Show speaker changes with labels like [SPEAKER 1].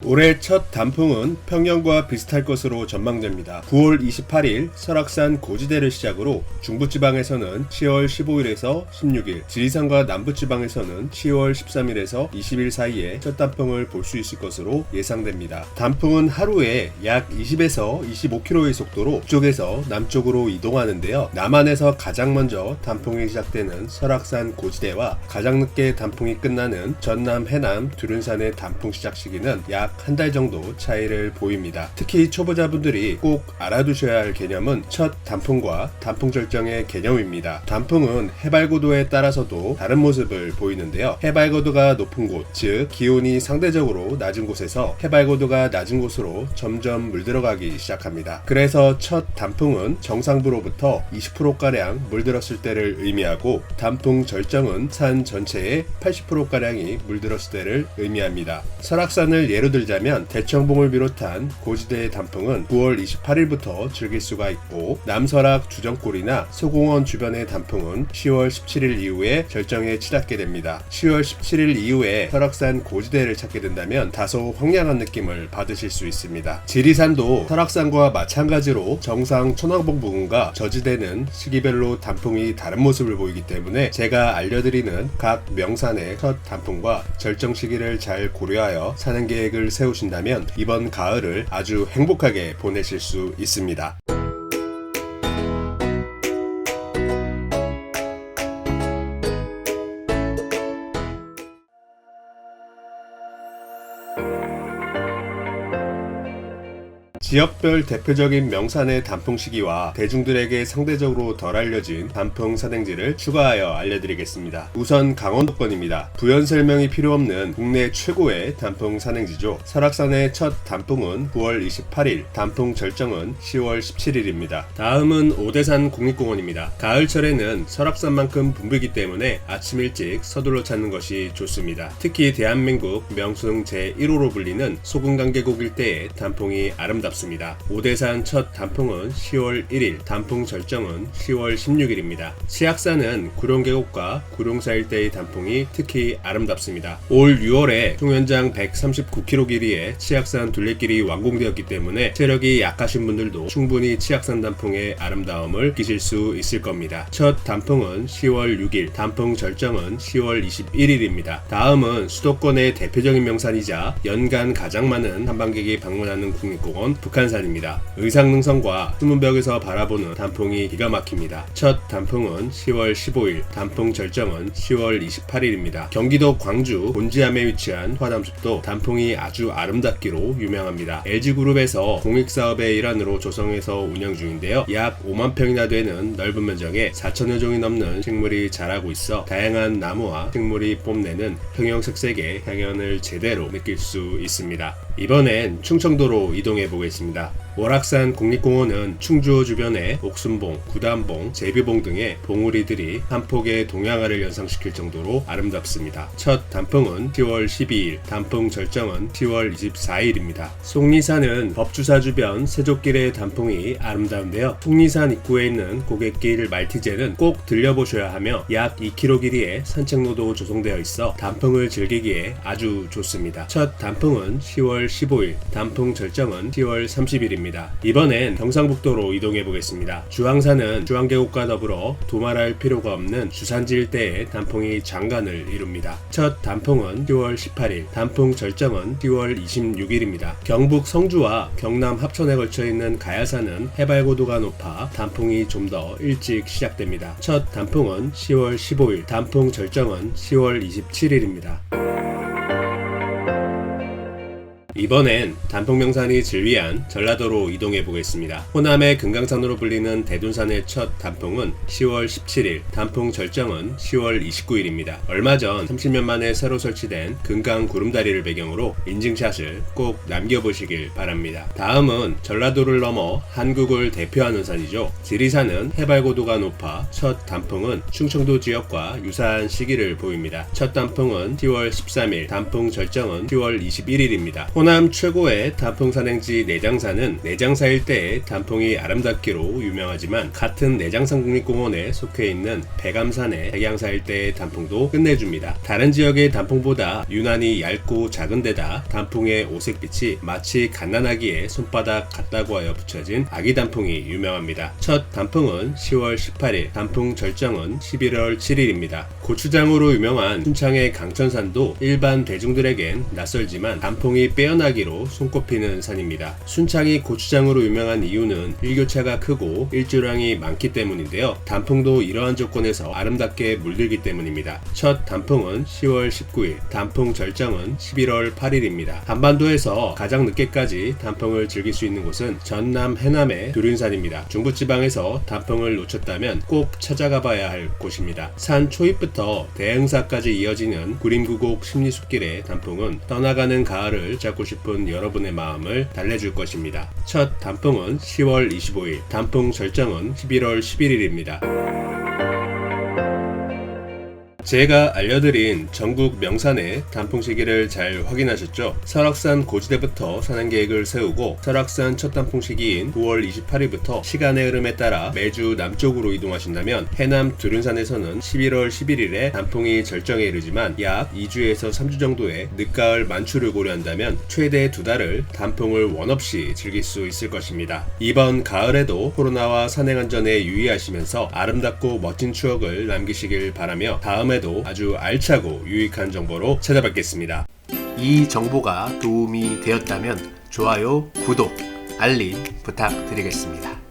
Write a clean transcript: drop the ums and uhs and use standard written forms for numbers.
[SPEAKER 1] 올해 첫 단풍은 평년과 비슷할 것으로 전망됩니다. 9월 28일 설악산 고지대를 시작으로 중부지방에서는 10월 15일에서 16일, 지리산과 남부지방에서는 10월 13일에서 20일 사이에 첫 단풍을 볼 수 있을 것으로 예상됩니다. 단풍은 하루에 약 20에서 25km의 속도로 북쪽에서 남쪽으로 이동하는데요. 남한에서 가장 먼저 단풍이 시작되는 설악산 고지대와 가장 늦게 단풍이 끝나는 전남, 해남, 두륜산의 단풍 시작 시기는 약 한 달 정도 차이를 보입니다. 특히 초보자분들이 꼭 알아두셔야 할 개념은 첫 단풍과 단풍 절정의 개념입니다. 단풍은 해발고도에 따라서도 다른 모습을 보이는데요. 해발고도가 높은 곳, 즉 기온이 상대적으로 낮은 곳에서 해발고도가 낮은 곳으로 점점 물들어가기 시작합니다. 그래서 첫 단풍은 정상부로부터 20%가량 물들었을 때를 의미하고, 단풍 절정은 산 전체의 80%가량이 물들었을 때를 의미합니다. 설악산을 예로 들자면 대청봉을 비롯한 고지대의 단풍은 9월 28일부터 즐길 수가 있고, 남설악 주정골이나 소공원 주변의 단풍은 10월 17일 이후에 절정에 치닫게 됩니다. 10월 17일 이후에 설악산 고지대를 찾게 된다면 다소 황량한 느낌을 받으실 수 있습니다. 지리산도 설악산과 마찬가지로 정상 천왕봉 부근과 저지대는 시기별로 단풍이 다른 모습을 보이기 때문에 제가 알려드리는 각 명산의 첫 단풍과 절정 시기를 잘 고려하여 사는 계획을 세우신다면 이번 가을을 아주 행복하게 보내실 수 있습니다. 지역별 대표적인 명산의 단풍 시기와 대중들에게 상대적으로 덜 알려진 단풍 산행지를 추가하여 알려드리겠습니다. 우선 강원도권입니다. 부연 설명이 필요 없는 국내 최고의 단풍 산행지죠. 설악산의 첫 단풍은 9월 28일, 단풍 절정은 10월 17일입니다. 다음은 오대산 국립공원입니다. 가을철에는 설악산만큼 붐비기 때문에 아침 일찍 서둘러 찾는 것이 좋습니다. 특히 대한민국 명승 제1호로 불리는 소금강계곡 일대의 단풍이 아름답습니다. 오대산 첫 단풍은 10월 1일, 단풍 절정은 10월 16일입니다. 치악산은 구룡계곡과 구룡사 일대의 단풍이 특히 아름답습니다. 올 6월에 총연장 139km 길이의 치악산 둘레길이 완공되었기 때문에 체력이 약하신 분들도 충분히 치악산 단풍의 아름다움을 느끼실 수 있을 겁니다. 첫 단풍은 10월 6일, 단풍 절정은 10월 21일입니다. 다음은 수도권의 대표적인 명산이자 연간 가장 많은 탐방객이 방문하는 국립공원 북한산입니다. 의상능선과 수문벽에서 바라보는 단풍이 기가 막힙니다. 첫 단풍은 10월 15일, 단풍 절정은 10월 28일입니다. 경기도 광주 곤지암에 위치한 화담숲도 단풍이 아주 아름답기로 유명합니다. LG그룹에서 공익사업의 일환으로 조성해서 운영 중인데요. 약 5만 평이나 되는 넓은 면적에 4천여 종이 넘는 식물이 자라고 있어 다양한 나무와 식물이 뽐내는 형형색색의 향연을 제대로 느낄 수 있습니다. 이번엔 충청도로 이동해 보겠습니다. 월악산 국립공원은 충주호 주변의 옥순봉, 구단봉, 제비봉 등의 봉우리들이 한 폭의 동양화를 연상시킬 정도로 아름답습니다. 첫 단풍은 10월 12일, 단풍 절정은 10월 24일입니다. 속리산은 법주사 주변 세족길의 단풍이 아름다운데요. 속리산 입구에 있는 고갯길 말티제는 꼭 들려보셔야 하며 약 2km 길이의 산책로도 조성되어 있어 단풍을 즐기기에 아주 좋습니다. 첫 단풍은 10월 15일, 단풍 절정은 10월 30일입니다. 이번엔 경상북도로 이동해 보겠습니다. 주황산은 주황계곡과 더불어 두말할 필요가 없는 주산지 일대의 단풍이 장관을 이룹니다. 첫 단풍은 10월 18일, 단풍 절정은 10월 26일입니다. 경북 성주와 경남 합천에 걸쳐 있는 가야산은 해발고도가 높아 단풍이 좀 더 일찍 시작됩니다. 첫 단풍은 10월 15일, 단풍 절정은 10월 27일입니다. 이번엔 단풍명산이 즐비한 전라도로 이동해 보겠습니다. 호남의 금강산으로 불리는 대둔산의 첫 단풍은 10월 17일, 단풍 절정은 10월 29일입니다. 얼마 전 30년 만에 새로 설치된 금강 구름다리를 배경으로 인증샷을 꼭 남겨보시길 바랍니다. 다음은 전라도를 넘어 한국을 대표하는 산이죠. 지리산은 해발고도가 높아 첫 단풍은 충청도 지역과 유사한 시기를 보입니다. 첫 단풍은 10월 13일, 단풍 절정은 10월 21일입니다. 호남 최고의 단풍 산행지 내장산은 내장사 일대의 단풍이 아름답기로 유명하지만 같은 내장산 국립공원에 속해 있는 백암산의 백양사 일대의 단풍도 끝내줍니다. 다른 지역의 단풍보다 유난히 얇고 작은 데다 단풍의 오색빛이 마치 갓난아기의 손바닥 같다고 하여 붙여진 아기 단풍이 유명합니다. 첫 단풍은 10월 18일, 단풍 절정은 11월 7일입니다. 고추장으로 유명한 순창의 강천산도 일반 대중들에겐 낯설지만 단풍이 빼어나기로 손꼽히는 산입니다. 순창이 고추장으로 유명한 이유는 일교차가 크고 일조량이 많기 때문인데요. 단풍도 이러한 조건에서 아름답게 물들기 때문입니다. 첫 단풍은 10월 19일, 단풍 절정은 11월 8일입니다. 한반도에서 가장 늦게까지 단풍을 즐길 수 있는 곳은 전남 해남의 두륜산입니다. 중부지방에서 단풍을 놓쳤다면 꼭 찾아가 봐야 할 곳입니다. 산 초입부터 대흥사까지 이어지는 구림구곡 심리숲길의 단풍은 떠나가는 가을을 잡고 싶은 여러분의 마음을 달래줄 것입니다. 첫 단풍은 10월 25일, 단풍 절정은 11월 11일입니다. 제가 알려드린 전국 명산의 단풍 시기를 잘 확인하셨죠? 설악산 고지대부터 산행 계획을 세우고 설악산 첫 단풍 시기인 9월 28일부터 시간의 흐름에 따라 매주 남쪽으로 이동하신다면 해남 두륜산에서는 11월 11일에 단풍이 절정에 이르지만 약 2주에서 3주 정도의 늦가을 만추를 고려한다면 최대 2달을 단풍을 원없이 즐길 수 있을 것입니다. 이번 가을에도 코로나와 산행 안전에 유의하시면서 아름답고 멋진 추억을 남기시길 바라며 다음에도 아주 알차고 유익한 정보로 찾아뵙겠습니다. 이 정보가 도움이 되었다면 좋아요, 구독, 알림 부탁드리겠습니다.